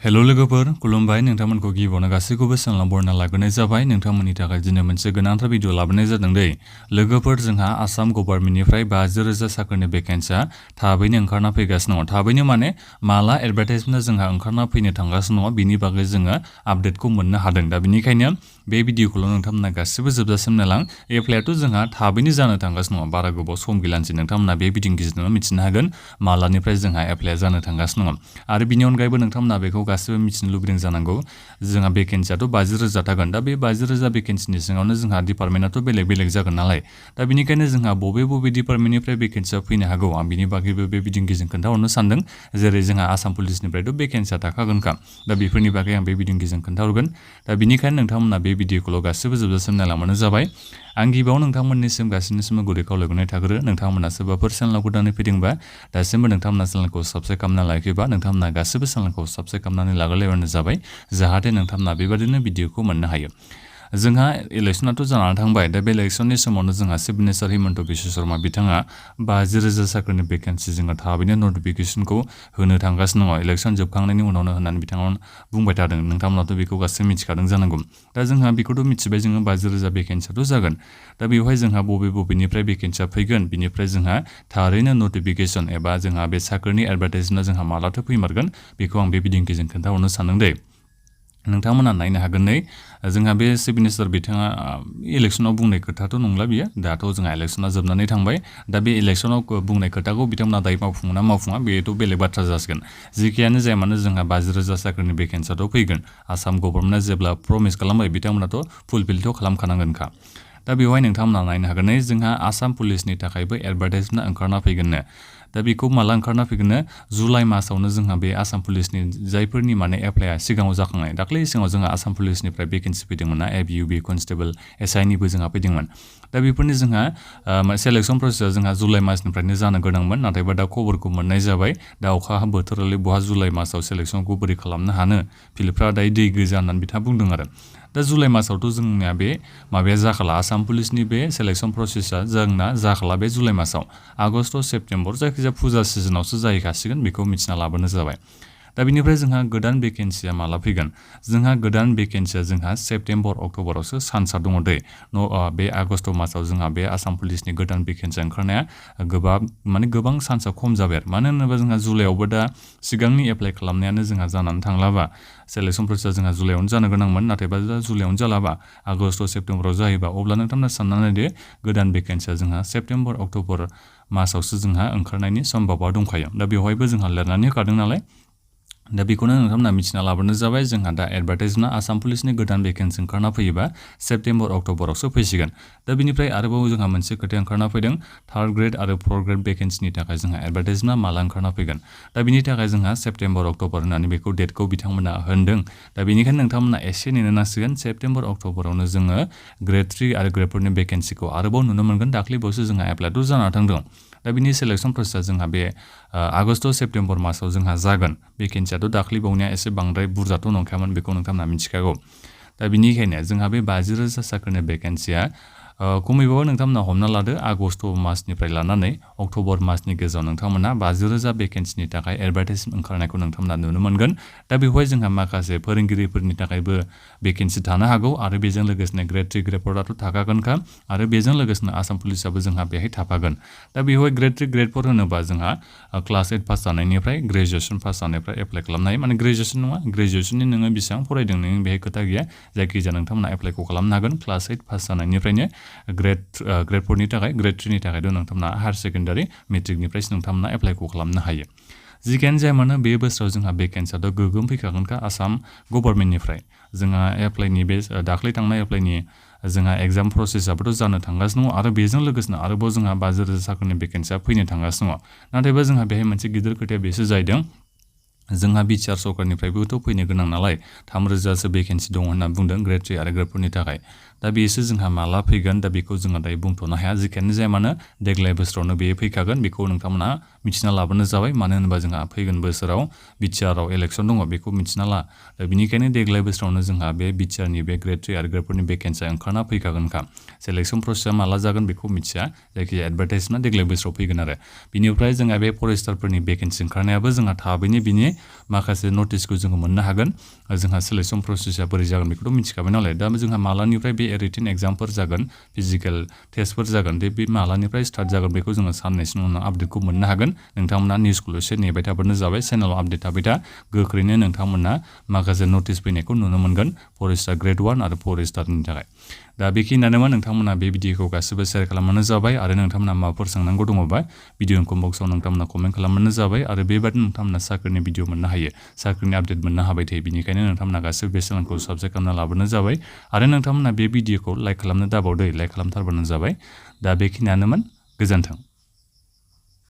hello लोगोफोर खुलुमबाय नोंथांमोनखौ गिबियावनो गासैखौबो चेनेलाव बरायना लाग्रोनाय जाबाय नोंथांमोननि थाखाय दिनै मोनसे गोनांथार भिडिअ लाबोनाय जादों दै लोगोफोर जोंहा आसाम गभर्नमेन्टनिफ्राय 50,000 साख्रिनि भेकेन्सिया थाबैनो ओंखारना फैगासिनो दङ थाबैनो माने माला एडभार्टाइजमेन्टआ जोंहा ओंखारना फैनो थांगासिनो दङ बिनि बागै जोङो आपडेटखौ मोननो हादों दा बेनिखायनो बे भिडिअखौल' नोंथांमोना गासिबो जोबजासिम नायलां एप्लाइआथ' जोंहा थाबैनो जानो थांगासिनो दङ बारा गोबाव सम गैलानोसै नोंथांमोना बे भिडिअनि गेजेरजों मिथिनो हागोन मालानिफ्राय जोंहा एप्लाइआ जानो थांगासिनो दङ आरो बिनि अनगायैबो नोंथांमोना बेखौ गासिबो मिथिनो लुबैदों जानांगौ जोंहा भेकेन्सियाथ' 50,000 थागोन दा बे 50,000 भेकेन्सिनि सिङावनो जोंहा डिपार्टमेन्टआथ' बेलेग बेलेग जागोन नालाय दा बेनिखायनो जोंहा बबे डिपार्टमेन्टनिफ्राय भेकेन्सिया फैनो हागौ आं बिनि बागैबो बे भिडिअनि गेजेरजों खोन्थाहरनो सानदों जेरै जोंहा आसाम पुलिसनिफ्रायथ' भेकेन्सिया थाखागोनखा दा बेफोरनि बागै आं बे भिडिअनि गेजेरजों खोन्थाहरगोन दा बेनिखायनो नोंथांमोना बे भिडिअखौल' गासिबो जोबजासिम नायलांबानो जाबाय आं गिबियाव नोंथांमोननिसिम गासिनिसिम गुरै खावलायनाय थाग्रो नोंथांमोना सोरबाफोर चेनेलाव गोदानै फैदोंबा दासिमबो नोंथांमोना चेनेलखौ साबस्क्राइब खालामना लायाखैबा नोंथांमोना गासिबो चेनेलखौ साबस्क्राइब खालामनानै लाग्रोलायबानो जाबाय जाहाथे नोंथांमोना बेबादिनो भिडिअखौ मोननो हायो जोंहा इलेक्शनाथ' जानानै थांबाय दा बे इलेक्शननि समावनो जोंहा चिफ मिनिस्टार हिमन्त बिश्व शर्मा बिथाङा 50,000 साख्रिनि भेकेन्सि जोङो थाबैनो नटिफिकेसनखौ होनो थांगासिनो दङ इलेक्शन जोबखांनायनि उनावनो होननानै बिथाङा बुंबाय थादों नोंथांमोनाथ' बेखौ गासैबो मिथिखादों जानांगौ दा जोंहा बेखौथ' मिथिबाय जोङो 50,000 भेकेन्सियाथ' जागोन दा बेवहाय जोंहा बबेनिफ्राय भेकेन्सिया फैगोन बिनिफ्राय जोंहा थारैनो नटिफिकेसन एबा जोंहा बे साख्रिनि एडभार्टाइजमेन्टआ जोंहा मालाथो फैमारगोन बेखौ आं बे भिडिअनि गेजेरजों खोन्थाहरनो सानदों दे नोंथांमोना नायनो हागोन नै जोंहा बे चिफ मिनिस्टार बिथाङा इलेक्शनाव बुंनाय खोथाथ' नंला बियो दाथ' जोंहा इलेक्शना जोबनानै थांबाय दा बे इलेक्शनाव बुंनाय खोथाखौ बिथांमोना दायो मावफुङो ना मावफुङा बेथ' बेलेग बाथ्रा जासिगोन जेखियानो जाया मानो जोंहा 50,000 साख्रिनि भेकेन्सियाथ' फैगोन आसाम गभर्नमेन्टआ जेब्ला प्रमिस खालामबाय बिथांमोनाथ' फुलफिलथ' खालामखानांगोनखा दा बेवहाय नोंथांमोना नायनो हागोन नै जोंहा आसाम पुलिसनि थाखायबो एडभार्टाइजमेन्टआ ओंखारना फैगोननो दा बेखौ माला ओंखारना फैगोननो जुलाइ मासावनो जोंहा बे आसाम पुलिसनि जायफोरनि माने एप्लाइआ सिगाङाव जाखांनाय दाख्लै सिगाङाव जोंहा आसाम पुलिसनिफ्राय भेकेन्सि फैदोंमोन ना ABUB कनस्टेबल SIनिबो जोंहा फैदोंमोन दा बेफोरनि जोंहा सेलेक्सन प्रसेसआ जोंहा जुलाइ मासनिफ्रायनो जानो गोनांमोन नाथायबा दा खबरखौ मोननाय जाबाय दा अखा बोथोरावलाय बहा जुलाइ मासाव सेलेक्सनखौ बोरै खालामनो हानो फिल्डफ्रा दायो दै गोजा होननानै बिथाङा बुंदों आरो दा जुलाइ मासावथ' जोंनिया बे माबाया जाखाला आसाम पुलिसनि बे सेलेक्सन प्रसेसआ जोंना जाखाला बे जुलाइ मासाव आगष्ट सेप्तेम्बर जायखिजाया फुजा सिजोनावसो जाहैखासिगोन बेखौ मिथिना लाबोनो जाबाय दा बेनिफ्राय जोंहा गोदान भेकेन्सिया माला फैगोन जोंहा गोदान भेकेन्सिया जोंहा सेप्तेम्बर अक्ट'बरावसो चान्सआ दङ दै बे आगष्ट मासाव जोंहा बे आसाम पुलिसनि गोदान भेकेन्सिया ओंखारनाया गोबां चान्सआ खम जाबाय आरो मानो होनोबा जोंहा जुलाइआवबो दा सिगांनि एप्लाइ खालामनायानो जोंहा जानानै थांलाबा सेलेक्सन प्रसेसआ जोंहा जुलाइआवनो जानो गोनांमोन नाथायबा जुलाइआवनो जालाबा आगष्ट सेप्तेम्बराव जायोबा अब्ला नोंथांमोना साननानै नायदो गोदान भेकेन्सिया जोंहा सेप्तेम्बर अक्ट'बर मासावसो जोंहा ओंखारनायनि सम्भाबा दंखायो दा बेवहायबो जोंहा लिरनानै होखादों नालाय दा बेखौनो नोंथांमोना मिथिना लाबोनो जाबाय जोंहा दा एडभार्टाइजमेन्टआ आसाम पुलिसनि गोदान भेकेन्सि ओंखारना फैयोबा सेप्तेम्बर अक्ट'बरावसो फैसिगोन दा बेनिफ्राय आरोबाव जोंहा मोनसे खोथा ओंखारना फैदों थार्ड ग्रेड आरो फर्थ ग्रेड भेकेन्सिनि थाखाय जोंहा एडभार्टाइजमेन्टआ माला ओंखारना फैगोन दा बिनि थाखाय जोंहा सेप्तेम्बर अक्ट'बर होननानै बेखौ डेटखौ बिथांमोना होनदों दा बेनिखायनो नोंथांमोना एसे नेनो नांसिगोन सेप्तेम्बर अक्ट'बरावनो जोङो ग्रेड 3 आरो ग्रेड 4नि भेकेन्सिखौ आरोबाव नुनो मोनगोन दाख्लैबावसो जोंहा एप्लाइथ' जाना थांदों दा बिनि सेलेक्सन प्रसेसआ जोंहा बे आगष्ट सेप्तेम्बर मासाव जोंहा जागोन भेकेन्सियाथ' दाख्लैबावनाया एसे बांद्राय बुरजाथ' नंखायामोन बेखौ नोंथांमोना मिथिखागौ दा बेनिखायनो जोंहा बे 50,000 साख्रिनि भेकेन्सिया खमैबाबो नोंथांमोना हमना लादो आगष्ट मासनिफ्राय लानानै अक्ट'बर मासनि गेजेराव नोंथांमोना 50,000 भेकेन्सिनि थाखाय एडभार्टाइजमेन्ट ओंखारनायखौ नोंथांमोना नुनो मोनगोन दा बेवहाय जोंहा माखासे फोरोंगिरिफोरनि थाखायबो भेकेन्सि थानो हागौ आरो बेजों लोगोसेनो ग्रेड 3 ग्रेड 4आथ' थाखागोनखा आरो बेजों लोगोसेनो आसाम पुलिसाबो जोंहा बेहाय थाफागोन दा बेवहाय ग्रेड 3 ग्रेड 4 होनोबा जोंहा क्लास 8 पास जानायनिफ्राय ग्रेजुवेसन पास जानायनिफ्राय एप्लाइ खालामनो हायो माने ग्रेजुवेसन नङा ग्रेजुवेसननि नोङो बेसेबां फरायदों नों बेहाय खोथा गैया जायखिजाया नोंथांमोना एप्लाइखौ खालामनो हागोन क्लास 8 पास जानायनिफ्रायनो ग्रेड 4नि थाखाय ग्रेड 3नि थाखायथ' नोंथांमोना हायार सेकेन्डारि मेट्रिकनिफ्रायसो नोंथांमोना एप्लाइखौ खालामनो हायो जिखियानो जाया मानो बे बोसोराव जोंहा भेकेन्सियाथ' गोगोम फैखागोनखा आसाम गभर्नमेन्टनिफ्राय जोंहा एप्लाइनि बे दाख्लै थांनाय एप्लाइनि जोंहा एग्जाम प्रसेसआबोथ' जानो थांगासिनो दङ आरो बेजों लोगोसेनो आरोबाव जोंहा 50,000 साख्रिनि भेकेन्सिया फैनो थांगासिनो दङ नाथायबा जोंहा बेहाय मोनसे गिदिर खोथाया बेसो जाहैदों जोंहा बिटिआर सरकारनिफ्रायबोथ' फैनो गोनां नालाय 3,000सो भेकेन्सि दं होनना बुंदों ग्रेड 3 आरो ग्रेड 4नि थाखाय दा बेसो जोंहा माला फैगोन दा बेखौ जोङो दायो बुंथ'नो हाया जिखियानो जाया मानो देग्लाय बोसोरावनो बेयो फैखागोन बेखौ नोंथांमोना मिथिना लाबोनो जाबाय मानो होनोबा जोंहा फैगोन बोसोराव बिटिआरआव इलेक्सन दङ बेखौ मिथिना ला दा बेनिखायनो देग्लाय बोसोरावनो जोंहा बे बिटिआरनि बे ग्रेड 3 आरो ग्रेड 4नि भेकेन्सिया ओंखारना फैखागोनखा सेलेक्सन प्रसेसआ माला जागोन बेखौ मिथिया जायखिजाया एडभार्टाइजमेन्टआ देग्लाय बोसोराव फैगोन आरो बिनिफ्राय जोंहा बे फरेस्टारफोरनि भेकेन्सि ओंखारनायाबो जोंहा थाबैनो बिनि माखासे नटिसखौ जोङो मोननो हागोन जोंहा सिलेक्शन प्रसेसआ बोरै जागोन बेखौथ' मिथिखाबाय नालाय दा जोंहा मालानिफ्राय बे रिटेन एग्जामफोर जागोन फिजिकेल टेस्टफोर जागोन बे मालानिफ्राय स्टार्ट जागोन बेखौ जोङो साननैसोनि उनाव आपडेटखौ मोननो हागोन नोंथांमोना निउसखौल' एसे नेबाय थाबानो जाबाय चेनेलाव आपडेट थाबाय था गोख्रैनो नोंथांमोना माखासे नटिस फैनायखौ नुनो मोनगोन फरेस्टार ग्रेड 1 आरो फरेस्टारनि थाखाय दा बेखिनियानोमोन नोंथांमोना बे भिडिअखौ गासिबो शेयार खालामबानो जाबाय आरो नोंथांमोना माबाफोर सोंनांगौ दङबा भिडिअ कमेन्ट बक्सआव नोंथांमोना कमेन्ट खालामबानो जाबाय आरो बेबादिनो नोंथांमोना साख्रिनि भिडिअ मोननो हायो साख्रिनि आपडेट मोननो हाबाय थायो बेनिखायनो नोंथांमोना गासिबो बे चेनेलखौ साबस्क्राइब खालामना लाबोनो जाबाय आरो नोंथांमोना बे भिडिअखौ लाइक खालामनो दाबावदो लाइक खालामथारबानो जाबाय दा बेखिनियानोमोन गोजोन्थों